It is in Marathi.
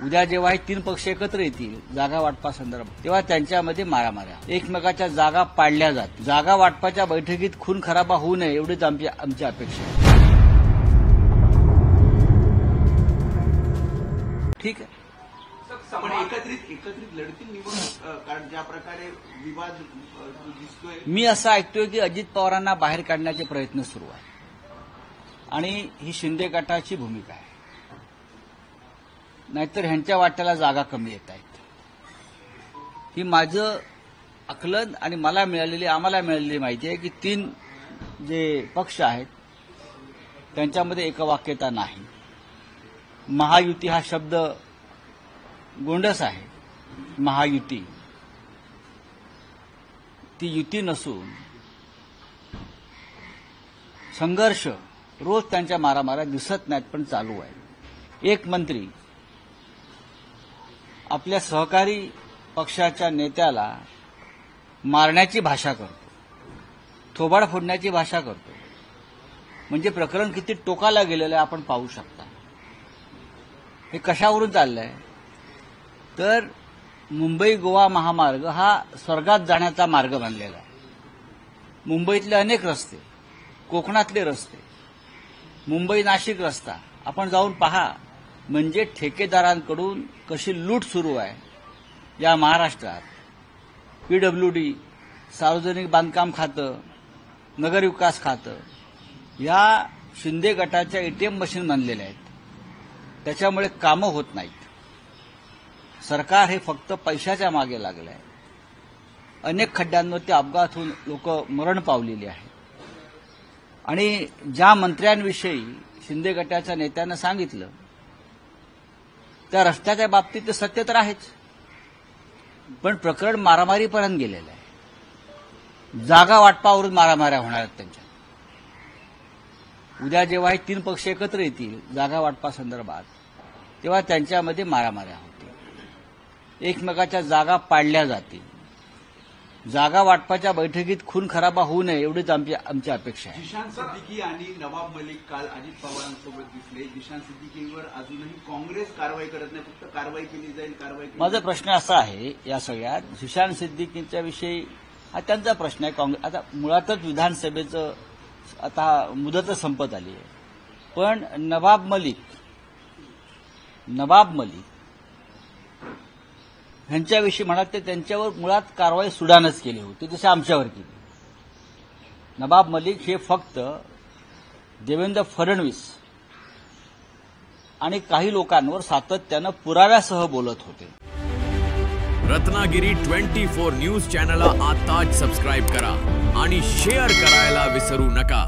उद्या जेव्हा हे तीन पक्ष एकत्र येतील जागा वाटपासंदर्भात, तेव्हा त्यांच्यामध्ये मारामाऱ्या, एकमेकाच्या जागा पाडल्या जात. जागा वाटपाच्या बैठकीत खून खराबा होऊ नये एवढीच आमची अपेक्षा आहे. ठीक आहे, पण एकत्रित लढतील निवडणूक, कारण ज्या प्रकारे विवाद दिसतोय. मी असं ऐकतोय की अजित पवारांना बाहेर काढण्याचे प्रयत्न सुरू आहे आणि ही शिंदे गटाची भूमिका आहे. नाहीतर ह्यांच्या वाट्याला जागा कमी येत आहेत. ही माझं आकलन आणि आम्हाला मिळालेली माहिती आहे की तीन जे पक्ष आहेत त्यांच्यामध्ये एकवाक्यता नाही. महायुती हा शब्द गोंडस आहे. महायुती ती युती नसून संघर्ष रोज त्यांच्या मारामाऱ्या दिसत नाहीत पण चालू आहे. एक मंत्री आपल्या सहकारी पक्षाच्या नेत्याला मारण्याची भाषा करतो, थोबाड फोडण्याची भाषा करतो. म्हणजे प्रकरण किती टोकाला गेलेलं आहे आपण पाहू शकता. हे कशावरून चाललंय तर मुंबई गोवा महामार्ग हा स्वर्गात जाण्याचा मार्ग बनलेला आहे. मुंबईतले अनेक रस्ते, कोकणातले रस्ते, मुंबई नाशिक रस्ता आपण जाऊन पहा. म्हणजे ठेकेदारांकडून कशी लूट सुरू आहे या महाराष्ट्रात. पीडब्ल्यूडी, सार्वजनिक बांधकाम खातं, नगरविकास खातं या शिंदे गटाच्या एटीएम मशीन बनलेल्या आहेत. त्याच्यामुळे कामं होत नाहीत. सरकार हे फक्त पैशाच्या मागे लागलं आहे. अनेक खड्ड्यांवरती अपघात होऊन लोक मरण पावलेली आहेत. आणि ज्या मंत्र्यांविषयी शिंदे गटाच्या नेत्यानं सांगितलं त्या रस्त्याच्या बाबतीत ते सत्य तर आहेच, पण प्रकरण मारामारीपर्यंत गेलेलं आहे. जागा वाटपावरून मारामाऱ्या होणार आहेत त्यांच्या. उद्या जेव्हा हे तीन पक्ष एकत्र येतील जागा वाटपासंदर्भात, तेव्हा त्यांच्यामध्ये मारामाऱ्या होतील, एकमेकाच्या जागा पाडल्या जातील. जागा वाटपाच्या बैठकीत खून खराबा होऊ नये एवढीच आमची अपेक्षा आहे. जिशान सिद्दीकी आणि नवाब मलिक काल अजित पवारांसोबत दिसले. जिशान सिद्दीकीवर अजूनही काँग्रेस कारवाई करत नाही, फक्त कारवाई केली जाईल. माझा प्रश्न असा आहे या सगळ्यात, जिशान सिद्दीकींच्या विषयी हा त्यांचा प्रश्न आहे. काँग्रेस आता मुळातच विधानसभेचं आता मुदतच संपत आली आहे. पण नवाब मलिक ह्यांच्याविषयी म्हणत ते त्यांच्यावर मुळात कारवाई सुडानच केली होती जशी आमच्यावर केली. नवाब मलिक हे फक्त देवेंद्र फडणवीस आणि काही लोकांवर सातत्यानं पुराव्यासह बोलत होते. रत्नागिरी 24 न्यूज चॅनलला आताच सबस्क्राईब करा आणि शेअर करायला विसरू नका.